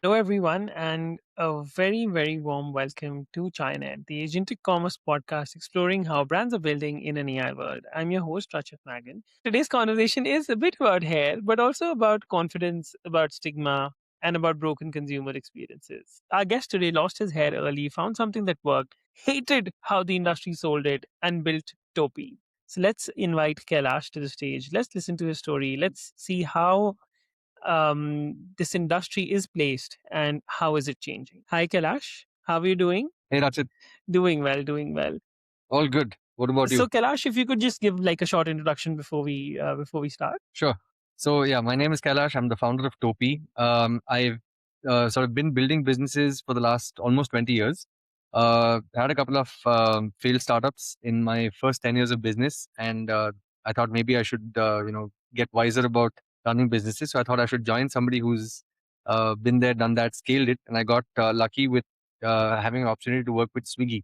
Hello, everyone, and a very, very warm welcome to ChaiNet, the agentic commerce podcast exploring how brands are building in an AI world. I'm your host, Rachit Magon. Today's conversation is a bit about hair, but also about confidence, about stigma, and about broken consumer experiences. Our guest today lost his hair early, found something that worked, hated how the industry sold it, and built Topee. So let's invite Kailash to the stage. Let's listen to his story. Let's see how this industry is placed and how is it changing. Hi, Kailash. How are you doing? Hey, Rachit. Doing well, doing well. All good. What about So, you? Kailash, if you could just give like a short introduction before we start. Sure. So, yeah, my name is Kailash. I'm the founder of Topee. I've sort of been building businesses for the last almost 20 years. I had a couple of failed startups in my first 10 years of business, and I thought maybe I should, get wiser about running businesses. So I thought I should join somebody who's been there, done that, scaled it, and I got lucky with having an opportunity to work with Swiggy.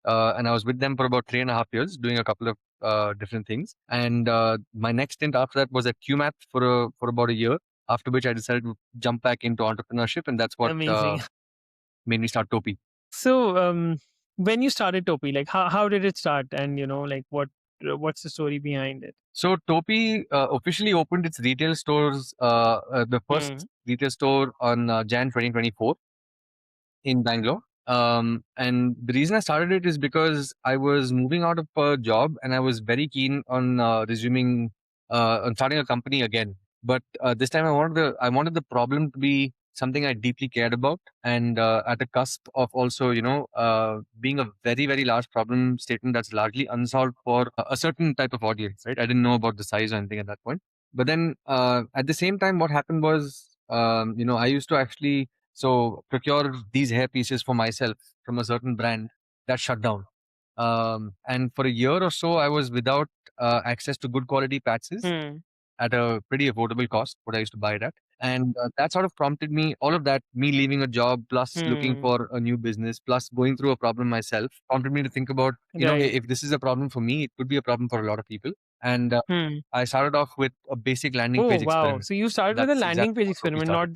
And I was with them for about 3.5 years, doing a couple of different things. And my next stint after that was at QMath for about a year. After which I decided to jump back into entrepreneurship, and that's what Amazing. made me start Topi. So, when you started Topi, like how did it start, and like what's the story behind it? So Topi officially opened its retail stores, the Hmm. first retail store on Jan 2024 in Bangalore. And the reason I started it is because I was moving out of a job and I was very keen on resuming on starting a company again. But this time I wanted the problem to be something I deeply cared about, and at the cusp of also being a very very large problem statement that's largely unsolved for a certain type of audience. Right? I didn't know about the size or anything at that point. But then at the same time, what happened was I used to actually procure these hair pieces for myself from a certain brand that shut down. And for a year or so, I was without access to good quality patches Hmm. at a pretty affordable cost, what I used to buy it at. And that sort of prompted me, all of that, me leaving a job, plus looking Hmm. for a new business, plus going through a problem myself, prompted me to think about, Right. if this is a problem for me, it could be a problem for a lot of people. And Hmm. I started off with a basic landing Oh page wow! experiment. So you started with a That's landing exactly page how Topi experiment, started.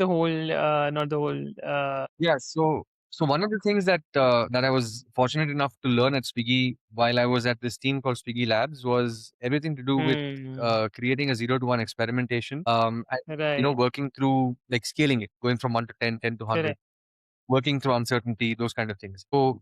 not the whole. Yeah, so one of the things that I was fortunate enough to learn at Swiggy while I was at this team called Swiggy Labs was everything to do with Hmm. creating a 0 to 1 experimentation. And Right. working through like scaling it, going from 1 to 10, 10 to 100, Correct. working through uncertainty, those kind of things. So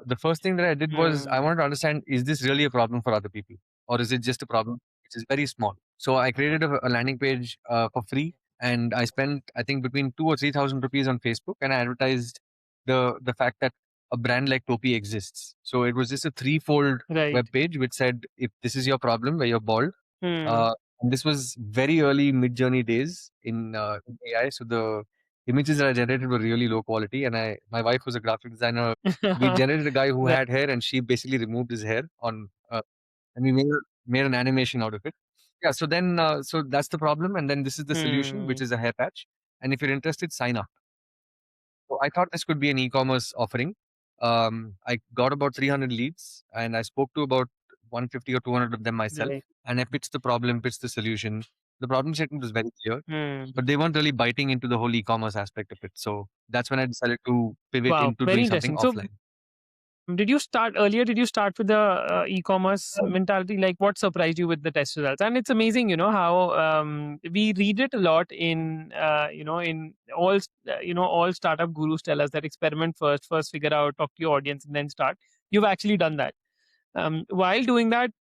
the first thing that I did was I Hmm. wanted to understand, is this really a problem for other people, or is it just a problem which is very small? So I created a landing page for free, and I spent I think between 2 or 3 thousand rupees on Facebook, and I advertised the fact that a brand like Topi exists. So it was just a threefold Right. web page which said, if this is your problem where you're bald, Hmm. uh, and this was very early mid journey days in AI. So the images that I generated were really low quality, and my wife was a graphic designer. We generated a guy who Right. had hair, and she basically removed his hair and we made an animation out of it. Yeah. So then, so that's the problem, and then this is the solution, which Hmm. is a hair patch. And if you're interested, sign up. So I thought this could be an e-commerce offering. I got about 300 leads, and I spoke to about 150 or 200 of them myself, Right. and I pitched the problem, pitched the solution. The problem statement was very clear, Hmm. but they weren't really biting into the whole e-commerce aspect of it. So that's when I decided to pivot Wow. into Very doing something interesting. So, offline. did you start earlier? Did you start with the e-commerce mentality? Like, what surprised you with the test results? And it's amazing, how we read it a lot in, in all startup gurus tell us that experiment first figure out, talk to your audience, and then start. You've actually done that. While doing that,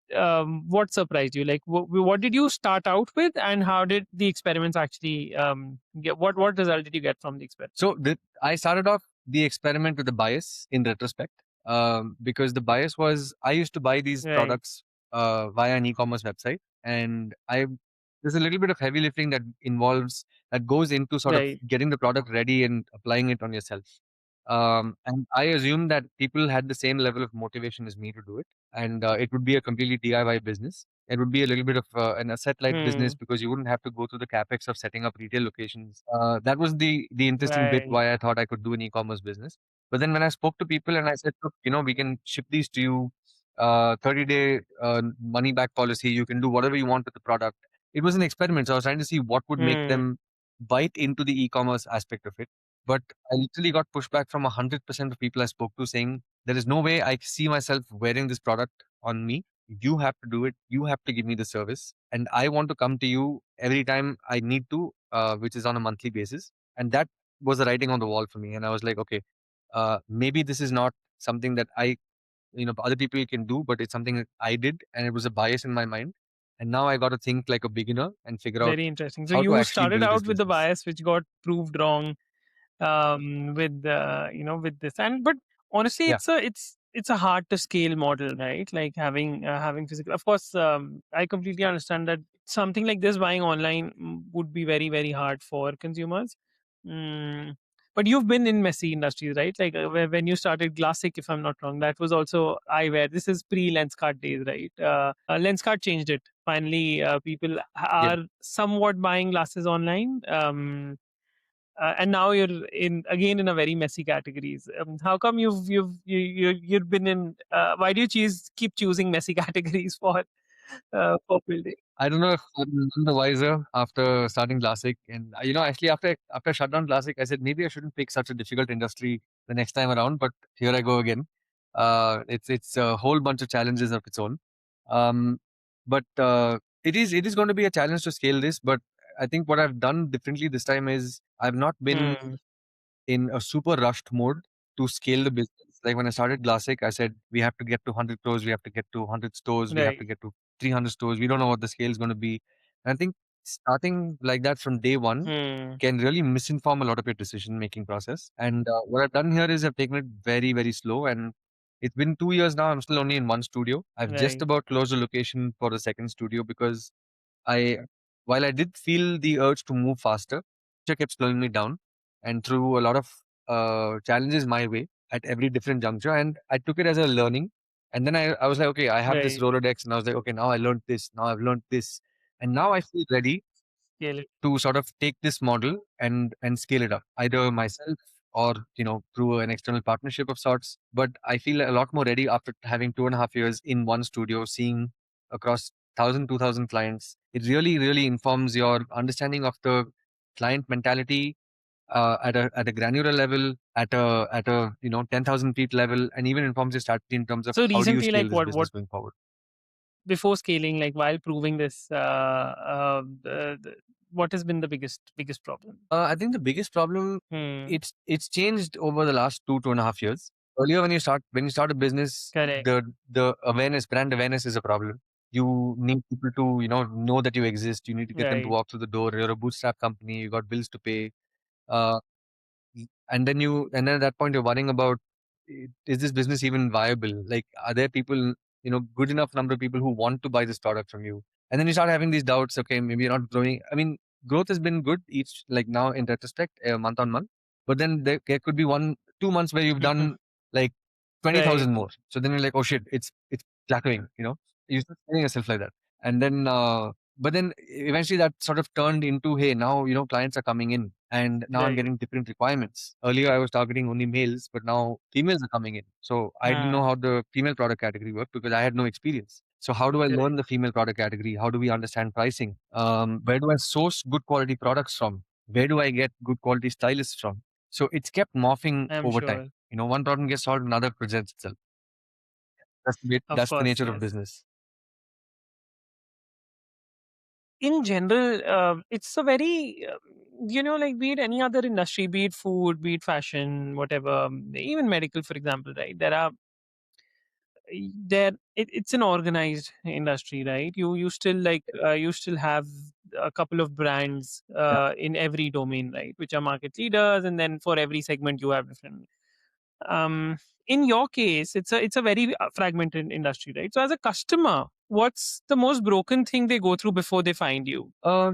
what surprised you? Like, what did you start out with, and how did the experiments actually get? What result did you get from the experiment? So I started off the experiment with a bias in retrospect, because the bias was I used to buy these Right, products via an e-commerce website, and there's a little bit of heavy lifting that goes into sort of right. getting the product ready and applying it on yourself. And I assumed that people had the same level of motivation as me to do it, and it would be a completely DIY business. It would be a little bit of an asset-light business Hmm. because you wouldn't have to go through the capex of setting up retail locations. That was the interesting bit Right. why I thought I could do an e-commerce business. But then when I spoke to people and I said, look, we can ship these to you, 30-day money back policy. You can do whatever you want with the product. It was an experiment, so I was trying to see what would make Hmm. them bite into the e-commerce aspect of it. But I literally got pushback from 100% of people I spoke to saying, there is no way I see myself wearing this product on me. You have to do it. You have to give me the service. And I want to come to you every time I need to, which is on a monthly basis. And that was the writing on the wall for me. And I was like, okay, maybe this is not something that other people can do, but it's something that I did. And it was a bias in my mind. And now I got to think like a beginner and figure out Very interesting. So how to you actually started build this out with the business. bias, which got proved wrong with with this. And but honestly, Yeah. it's a hard to scale model, right? Like having physical. Of course, I completely understand that something like this buying online would be very very hard for consumers. Mm, but you've been in messy industries, right? Like when you started Classic, if I'm not wrong, that was also eyewear. This is pre Lenskart days, right? Lenskart changed it. Finally, people Yeah. are somewhat buying glasses online. And now you're in again in a very messy categories. How come you've been in? Why do you keep choosing messy categories for building? I don't know if I'm none the wiser after starting Classic. And actually after I shut down Classic, I said maybe I shouldn't pick such a difficult industry the next time around. But here I go again. It's a whole bunch of challenges of its own. Um, but it is going to be a challenge to scale this. But I think what I've done differently this time is I've not been Hmm. in a super rushed mode to scale the business. Like when I started Classic, I said we have to get to 100 crores, we have to get to 100 stores, we have to Right. get to 300 stores. We don't know what the scale is going to be. And I think starting like that from day one Hmm. can really misinform a lot of your decision making process. And what I've done here is I've taken it very, very slow. And it's been 2 years now. I'm still only in one studio. I've just Right. about closed the location for the second studio because I, while I did feel the urge to move faster, it kept slowing me down and threw a lot of challenges my way at every different juncture. And I took it as a learning. And then I was like, okay, I have this Right. Rolodex. And I was like, okay, now I learned this. Now I've learned this. And now I feel ready Scale it. to sort of take this model and scale it up, either myself or through an external partnership of sorts. But I feel a lot more ready after having 2.5 years in one studio, seeing across 1,000 2,000 clients. It really really informs your understanding of the client mentality at a granular level, at a 10,000 feet level, and even informs your strategy in terms of So how do you recently, scale like this what business going forward. before scaling, like while proving this, what has been the biggest problem? I think the biggest problem, Hmm. it's changed over the last 2.5 years. Earlier, when you start a business, Correct. the brand awareness is a problem. You need people to know that you exist. You need to get them to Right. walk through the door. You're a bootstrap company. You got bills to pay. Uh, and then at that point you're worrying about, is this business even viable? Like, are there people, good enough number of people who want to buy this product from you? And then you start having these doubts. Okay, maybe you're not growing. I mean, growth has been good each, like now in retrospect, month on month. But then there could be 1 2 months where you've done like Right. 20,000 more. So then you're like, oh shit, it's plateauing. You start telling yourself like that. And then but then eventually that sort of turned into, hey, now clients are coming in and now I'm Right. getting different requirements. Earlier I was targeting only males, but now females are coming in. So I didn't know Ah. how the female product category worked because I had no experience. So how do I learn Correct. the female product category? How do we understand pricing? Where do I source good quality products from? Where do I get good quality stylists from? So it's kept morphing I'm over time. sure. One problem gets solved, another presents itself. Of That's the course, nature of yes. business. In general, it's a very, like be it any other industry, be it food, be it fashion, whatever, even medical, for example, right? It's an organized industry, right? You still you still have a couple of brands Yeah. in every domain, right? Which are market leaders, and then for every segment you have different. Um, in your case, it's a very fragmented industry, right? So as a customer, what's the most broken thing they go through before they find you? Uh,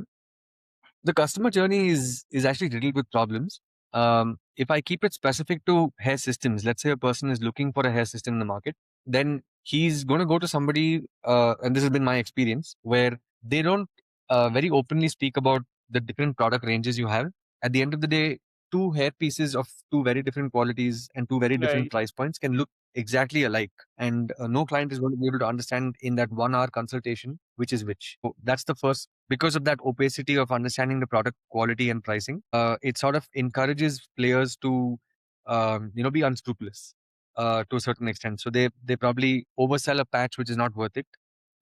the customer journey is actually riddled with problems. If I keep it specific to hair systems, let's say a person is looking for a hair system in the market, then he's going to go to somebody, and this has been my experience, where they don't very openly speak about the different product ranges you have. At the end of the day, two hair pieces of two very different qualities and two very different Right. price points can look exactly alike, and no client is going to be able to understand in that 1 hour consultation which is which. So that's the first. Because of that opacity of understanding the product quality and pricing, it sort of encourages players to be unscrupulous to a certain extent. So they probably oversell a patch which is not worth it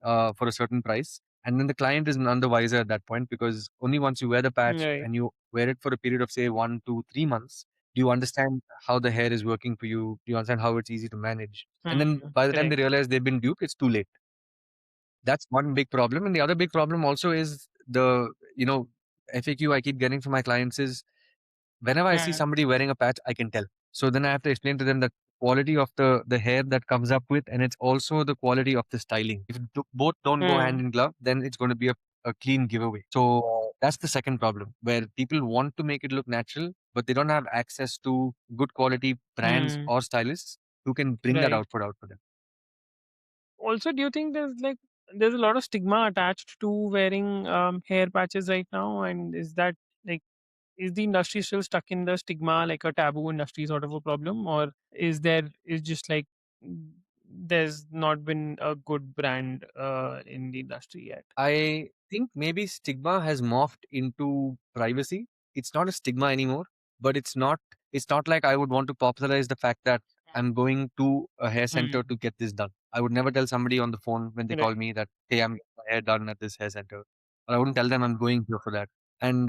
for a certain price, and then the client is none the wiser at that point, because only once you wear the patch Right. and you wear it for a period of say 1 to 3 months, do you understand how the hair is working for you? Do you understand how it's easy to manage? And then by the time they Correct. realize they've been duped, it's too late. That's one big problem. And the other big problem also is the, FAQ I keep getting from my clients is, whenever I see Hmm. somebody wearing a patch, I can tell. So then I have to explain to them the quality of the hair that comes up with, and it's also the quality of the styling. If both don't go hand Hmm. in glove, then it's going to be a clean giveaway. So that's the second problem, where people want to make it look natural, but they don't have access to good quality brands Hmm. or stylists who can bring that Right. output out for them. Also, do you think there's a lot of stigma attached to wearing hair patches right now? And is that like is the industry still stuck in the stigma, like a taboo industry sort of a problem, or is just like mm, there's not been a good brand in the industry yet? I think maybe stigma has morphed into privacy. It's not a stigma anymore, but it's not like I would want to popularize the fact that I'm going to a hair center Hmm. to get this done. I would never tell somebody on the phone when they call Right. me that, hey, I'm getting my hair done at this hair center. Or I wouldn't tell them I'm going here for that. And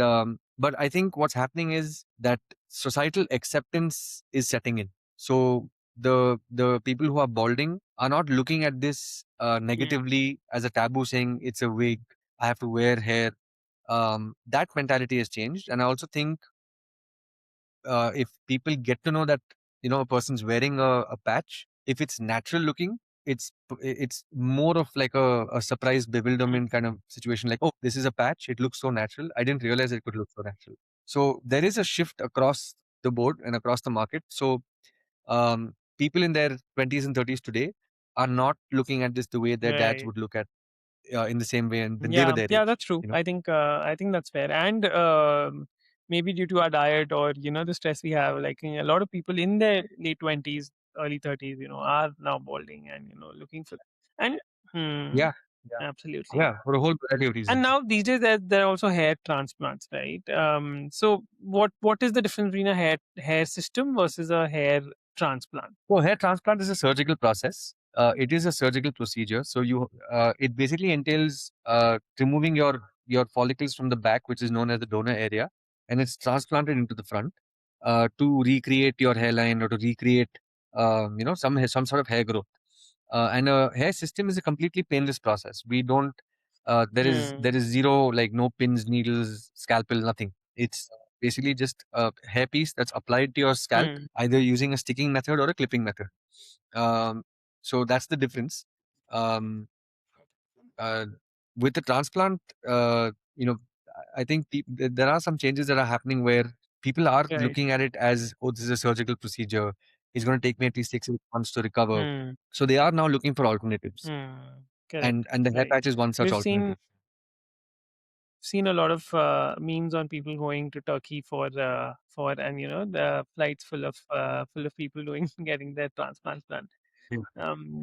but I think what's happening is that societal acceptance is setting in. So the people who are balding are not looking at this Hmm. negatively as a taboo, saying it's a wig, I have to wear hair. That mentality has changed, and I also think if people get to know that a person's wearing a patch, if it's natural looking, it's more of like a surprise bewilderment kind of situation, like, oh, this is a patch, it looks so natural, I didn't realize it could look so natural. So there is a shift across the board and across the market. So people in their 20s and 30s today are not looking at this the way their dads Right. would look at in the same way, and when they were Yeah, their yeah, age, that's true. I think that's fair, and maybe due to our diet or the stress we have, like a lot of people in their late 20s, early 30s, are now balding and looking for that. And yeah, absolutely. yeah, for a whole variety of And reasons. now these days there are also hair transplants, right? So what is the difference between a hair system versus a hair transplant? So hair transplant is a surgical process. It is a surgical procedure. So it basically entails removing your follicles from the back, which is known as the donor area, and it's transplanted into the front to recreate your hairline or to recreate, some sort of hair growth. And a hair system is a completely painless process. We don't. There is Hmm. zero, like, no pins, needles, scalpel, nothing. It's basically just a hair piece that's applied to your scalp, Hmm. either using a sticking method or a clipping method. Um, so that's the difference. Um, uh, with the transplant, I think there are some changes that are happening where people are Right. looking at it as, oh, this is a surgical procedure. It's going to take me at least 6 months to recover. Hmm. So they are now looking for alternatives, Correct. and the hair Right. patch is one such We've seen alternative. seen a lot of memes on people going to Turkey for and the flights full of people doing getting their transplants done. Yeah,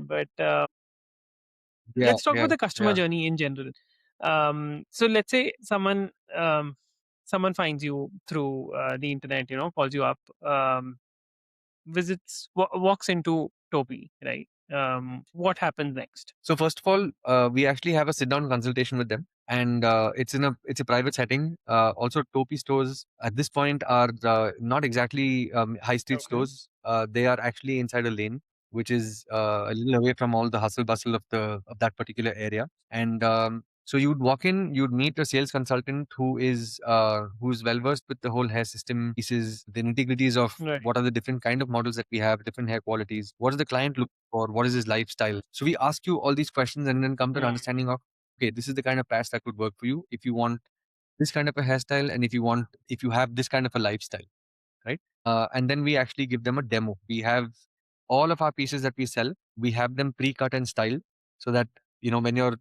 But yeah, let's talk about yeah. the customer Yeah. journey in general. So let's say someone finds you through the internet, calls you up, walks into Topi, right? What happens next? So first of all, we actually have a sit-down consultation with them, and it's a private setting. Also, Topi stores at this point are not exactly high street Okay. stores. They are actually inside a lane, which is a little away from all the hustle bustle of that particular area. And so you'd walk in, you'd meet a sales consultant who's well versed with the whole hair system pieces, the nitty-gritties of Right. what are the different kind of models that we have, different hair qualities, what is the client looking for, what is his lifestyle. So we ask you all these questions and then come to an Mm. understanding of, okay, this is the kind of patch that would work for you if you want this kind of a hairstyle, and if you have this kind of a lifestyle, right? And then we actually give them a demo. We have all of our pieces that we sell, we have them pre-cut and styled, so that when you're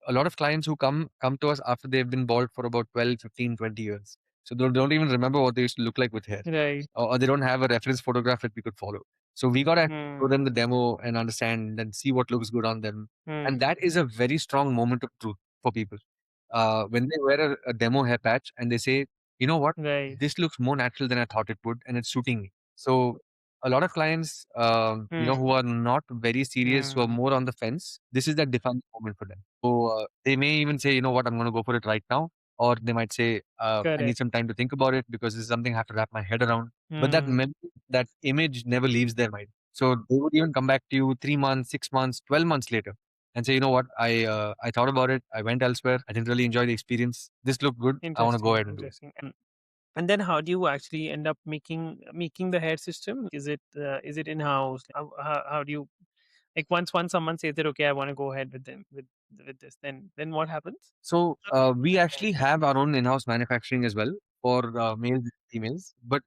a lot of clients who come to us after they've been bald for about 12, 15, 20 years. So they don't even remember what they used to look like with hair, Right. or they don't have a reference photograph that we could follow. So we got to show Hmm. them the demo and understand and see what looks good on them. And Hmm. that is a very strong moment of truth for people. When they wear a demo hair patch and they say, you know what, Right. this looks more natural than I thought it would, and it's suiting me. So a lot of clients, who Hmm. are not very serious, who are Hmm. more on the fence, this is that defining moment for them. So they may even say, you know what, I'm going to go for it right now. Or they might say, I need Correct. some time to think about it because this is something I have to wrap my head around. But that Hmm. memory, that image never leaves their mind. So they would even come back to you 3 months, 6 months, 12 months later and say, you know what, I thought about it. I went elsewhere. I didn't really enjoy the experience. This looked good. I want to go Interesting. ahead and do it. Interesting. And then how do you actually end up making the hair system? Is it in house? How do you, like, once someone says that, okay, I want to go ahead with them with this, then what happens? So we actually have our own in-house manufacturing as well for males and females. But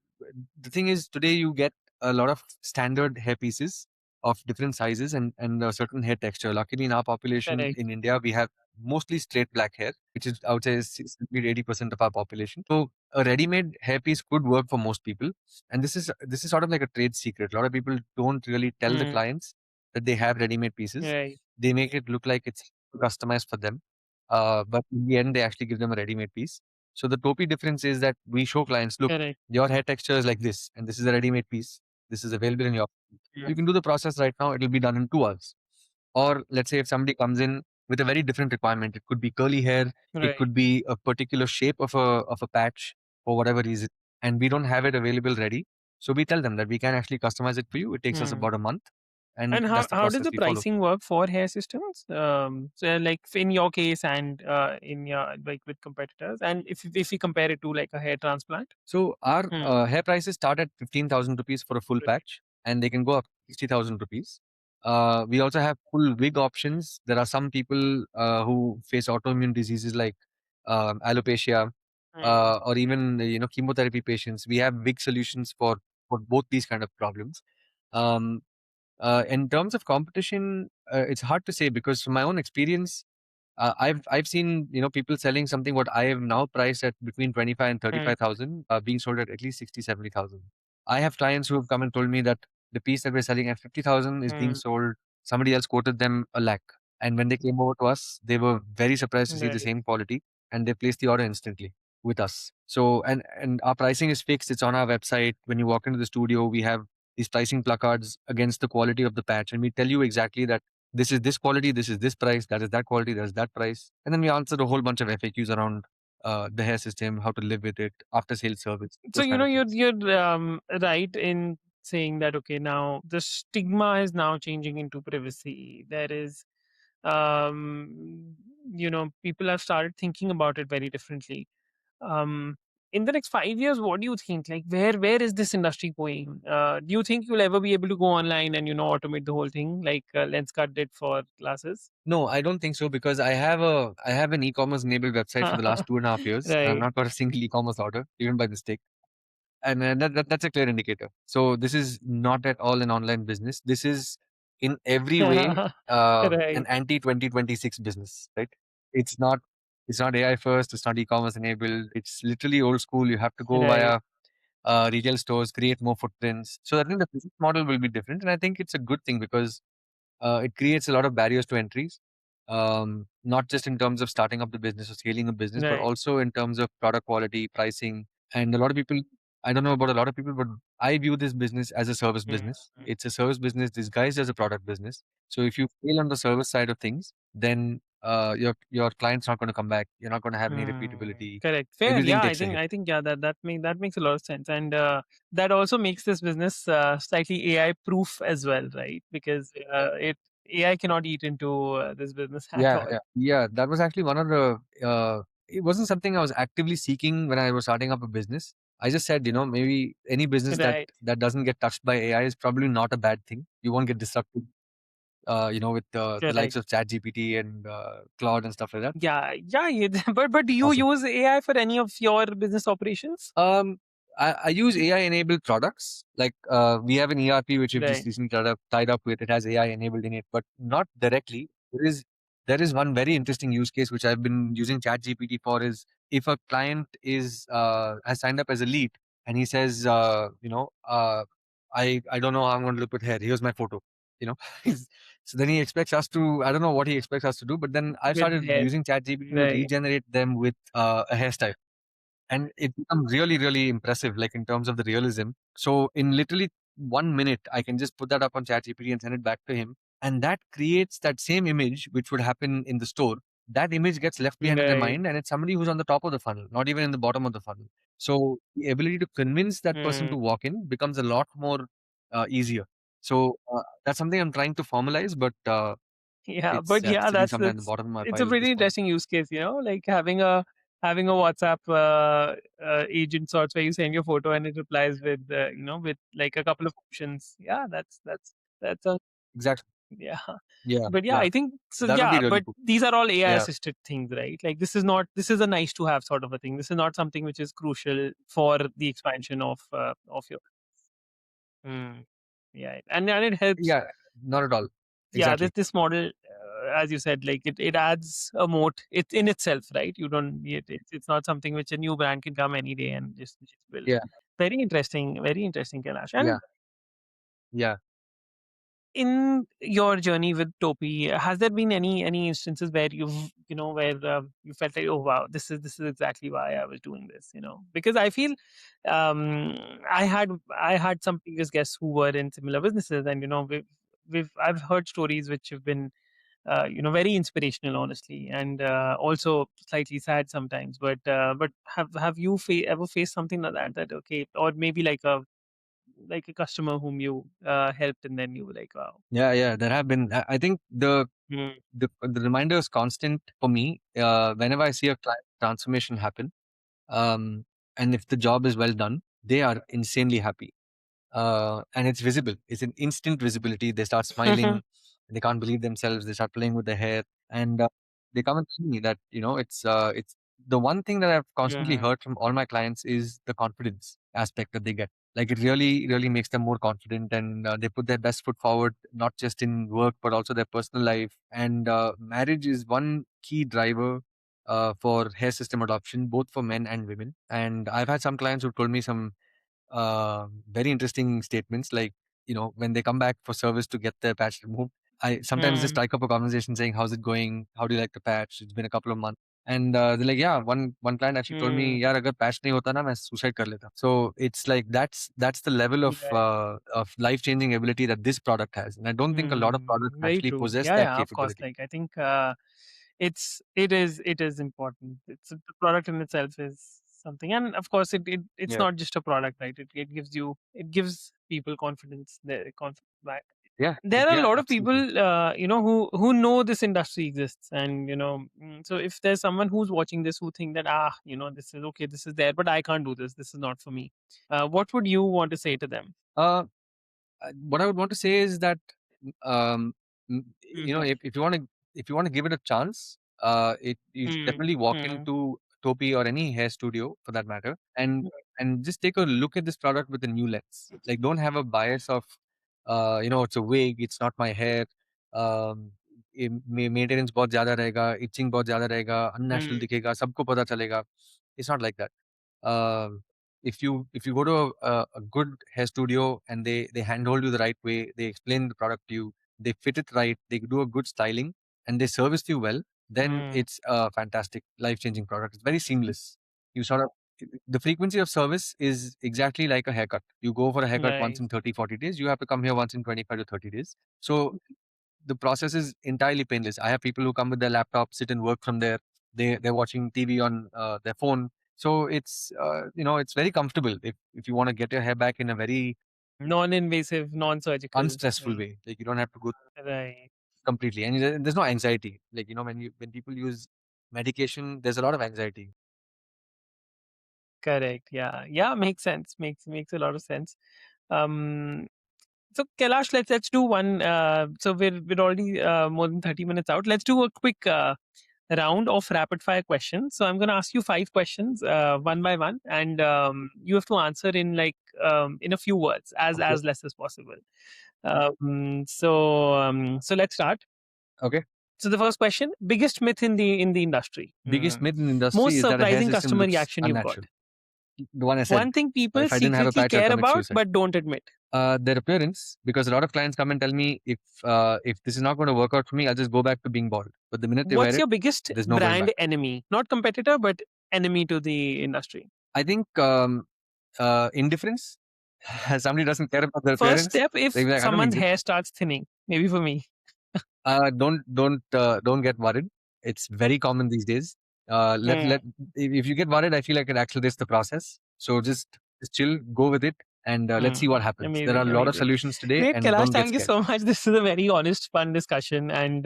the thing is, today you get a lot of standard hair pieces of different sizes and a certain hair texture. Luckily, in our population Correct. in India, we have mostly straight black hair, which is I would say is 70 to 80% of our population. So a ready-made hair piece could work for most people, and this is sort of like a trade secret. A lot of people don't really tell the Hmm. clients that they have ready-made pieces. Right. They make it look like it's customized for them, but in the end, they actually give them a ready-made piece. So the Topi difference is that we show clients, look, Correct. your hair texture is like this, and this is a ready-made piece. This is available in your. Hmm. You can do the process right now. It'll be done in 2 hours. Or let's say if somebody comes in with a very different requirement, it could be curly hair, it Right. could be a particular shape of a patch for whatever reason, and we don't have it available ready. So we tell them that we can actually customize it for you. It takes us Hmm. about a month, and And how that's the how does process the we follow. pricing work for hair systems? So like in your case and in your, like, with competitors, and if you compare it to like a hair transplant. So our Hmm. hair prices start at 15,000 rupees for a full Right. patch, and they can go up to 60,000 rupees. We also have full wig options. There are some people who face autoimmune diseases like alopecia, Hmm. or even chemotherapy patients. We have wig solutions for both these kind of problems. Um, in terms of competition, it's hard to say because from my own experience, I've seen people selling something what I have now priced at between 25 and Hmm. 35,000, being sold at least 60, 70,000. I have clients who have come and told me that the piece that we're selling at 50,000 is being Hmm. sold. Somebody else quoted them a lakh, and when they came over to us, they were very surprised to see the Right. same quality, and they placed the order instantly with us. So and our pricing is fixed. It's on our website. When you walk into the studio, we have these pricing placards against the quality of the patch, and we tell you exactly that this is this quality, this is this price, that is that quality, that's that price. And then we answered a whole bunch of FAQs around the hair system, how to live with it, after sales service, So those kind of things. you're right in saying that, okay, now the stigma is now changing into privacy. There is, people have started thinking about it very differently. um in the next 5 years, what do you think, like, where is this industry going? Do you think you'll ever be able to go online and automate the whole thing, like Lenskart did for glasses? No, I don't think so because I have an e-commerce enabled website for the last 2.5 years, and I've Right. not got a single e-commerce order, even by mistake. And that's a clear indicator. So this is not at all an online business. This is in every way an Right. anti 2026 business, right? It's not it's not AI first. It's not e-commerce enabled. It's literally old school. You have to go Right. via retail stores, create more footprints. So I think the business model will be different, and I think it's a good thing because it creates a lot of barriers to entries, not just in terms of starting up the business or scaling a business, but Right. also in terms of product quality, pricing. And a lot of people, I don't know about a lot of people, but I view this business as a service Mm. business. It's a service business disguised as a product business. So if you fail on the service side of things, then your client's not going to come back. You're not going to have any repeatability. Correct. Fair. Everything Yeah, I takes a think hit. I think yeah, that makes a lot of sense, and that also makes this business slightly AI proof as well, right? Because it AI cannot eat into this business at Yeah, all. yeah, yeah. That was actually one of the. It wasn't something I was actively seeking when I was starting up a business. I just said, maybe any business that Right. that doesn't get touched by AI is probably not a bad thing. You won't get disrupted, with the likes Correct. of ChatGPT and Claude and stuff like that. Yeah. Yeah. But do you Awesome. use AI for any of your business operations? Um, I use AI enabled products. Like we have an ERP which we've just Right. recently tied up with. It has AI enabled in it, but not directly. There is one very interesting use case which I've been using ChatGPT for. Is if a client is has signed up as a lead and he says, I don't know how I'm going to look with hair. Here's my photo. You know, so then he expects us to. I don't know what he expects us to do. But then I With started hair, using ChatGPT to right? regenerate them with a hairstyle, and it becomes really, really impressive. Like in terms of the realism. So in literally 1 minute, I can just put that up on ChatGPT and send it back to him, and that creates that same image which would happen in the store. That image gets left behind in their Right. mind, and it's somebody who's on the top of the funnel, not even in the bottom of the funnel. So the ability to convince that person Hmm. to walk in becomes a lot more easier. So that's something I'm trying to formalize, but Yeah, it's but yeah, sitting that's somewhere in the that's bottom of my it's a pile at this pretty point. interesting use case. Like having a WhatsApp agent sorts where you send your photo and it replies with with like a couple of options. Yeah, that's a Exactly. yeah. Yeah. But yeah, Yeah. I think so. That would be Yeah, really but cool. these are all AI Yeah. assisted things, right? Like this is a nice to have sort of a thing. This is not something which is crucial for the expansion of your. Mm, yeah, and it helps. Yeah. Not at all. Yeah, this Exactly. this model, as you said, like it adds a moat. It's in itself, right? You don't. It's not something which a new brand can come any day and just build. Yeah. Very interesting, Kailash. Yeah. And Yeah. in your journey with Topi, has there been any instances where where you felt like, oh wow, this is exactly why I was doing this, because I feel um I had some previous guests who were in similar businesses, and I've heard stories which have been very inspirational, honestly, and also slightly sad sometimes. But have you ever faced something like that? That okay, or maybe like a customer whom you helped, and then you were like, wow. Yeah. Yeah. There have been. I think Mm, the reminder is constant for me. Whenever I see a client transformation happen, um, and if the job is well done, they are insanely happy. And it's visible. It's an instant visibility. They start smiling. They can't believe themselves. They start playing with their hair, and they come and tell me that it's the one thing that I've constantly mm, heard from all my clients is the confidence aspect that they get. Like it really, really makes them more confident, and they put their best foot forward, not just in work but also their personal life. And marriage is one key driver for hair system adoption, both for men and women. And I've had some clients who told me some very interesting statements, like when they come back for service to get their patch removed, I sometimes just mm, strike up a conversation saying, how's it going, how do you like the patch, it's been a couple of months. And they're like, yeah, one client actually told me, mm, yaar agar patch nahi hota na main suicide kar leta. So it's like that's the level right. of life changing ability that this product has, and I don't think a lot of products Very actually true. possess Yeah, that yeah, of course. capability. Like I think it is important. It's the product in itself is something, and of course it's Yeah. not just a product, right? It gives people confidence. The confidence back. Yeah. There are a Yeah, lot of absolutely. people, who know this industry exists, and so if there's someone who's watching this who think that this is okay, this is there, but I can't do this. This is not for me. What would you want to say to them? uh what I would want to say is that um, Mm-hmm. if you want to give it a chance, you should definitely walk Mm-hmm. into Topi or any hair studio for that matter, and just take a look at this product with a new lens. Like, don't have a bias of it's a wig, it's not my hair. um, maintenance बहुत ज्यादा रहेगा, itching बहुत ज्यादा रहेगा, unnatural Mm-hmm. दिखेगा, सबको पता चलेगा. It's not like that. uh, if you go to a good hair studio and they handhold you the right way, they explain the product to you, they fit it right, they do a good styling, and they service you well, then it's a fantastic life changing product. It's very seamless. You sort of The frequency of service is exactly like a haircut. You go for a haircut once Right. in 30-40 days, you have to come here once in 25 to 30 days. So the process is entirely painless. I have people who come with their laptop, sit and work from there. They're watching TV on their phone. So it's very comfortable if you want to get your hair back in a very Non-invasive, non-surgical. unstressful Right. way. Like you don't have to go Right. completely, and there's no anxiety. Like when people use medication, there's a lot of anxiety. Correct. Yeah. Yeah. Makes sense. Makes a lot of sense. Um. So Kailash, let's do one. So we're already more than 30 minutes out. Let's do a quick round of rapid fire questions. So I'm going to ask you 5 questions, one by one, and you have to answer in in a few words, Okay. as less as possible. So let's start. Okay. So the first question: biggest myth in the industry. Biggest myth in the industry Most is that a hair surprising system customer looks reaction you've got. unnatural. the one I said. One thing people If I didn't have a secretly patch, I'll care commit about suicide. but don't admit. Their appearance, because a lot of clients come and tell me if this is not going to work out for me, I'll just go back to being bald. But the minute they wear What's it, your biggest there's no going brand back. enemy? Not competitor, but enemy to the industry. I think indifference. Somebody doesn't care about their First appearance. step, They if be like, I don't someone's need it. hair starts thinning, maybe for me. Don't get worried. It's very common these days. Mm, If you get worried, I feel like it accelerates the process. So just chill, go with it, and let's see what happens. There are amazing, a lot of amazing. solutions today, Great, and Kailash. don't get Thank you scared. so much. This is a very honest, fun discussion, and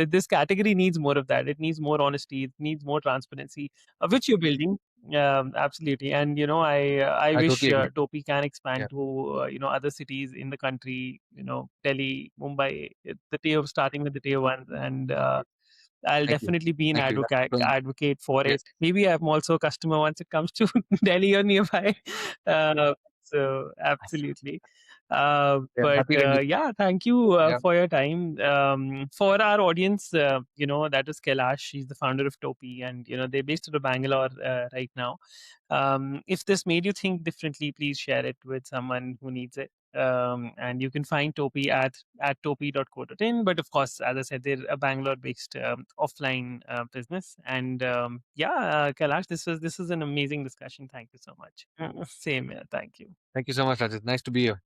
this category needs more of that. It needs more honesty. It needs more transparency, which you're building. Absolutely, and I I wish totally agree. Topi can Yeah. expand to other cities in the country. Delhi, Mumbai, the tier starting with the tier ones, and I'll Thank you. definitely be an Thank you. advocate for Yes. it. Maybe I'm also a customer once it comes to Delhi or nearby. So absolutely. Yeah. But Happy Delhi. yeah, thank you Yeah. for your time. For our audience, that is Kailash. She's the founder of Topi, and they're based out of Bangalore right now. If this made you think differently, please share it with someone who needs it. And you can find Topi at topi.co.in. But of course, as I said, they're a Bangalore-based offline business. And Kailash, this is an amazing discussion. Thank you so much. Same here. Thank you. Thank you so much, Rajat. Nice to be here.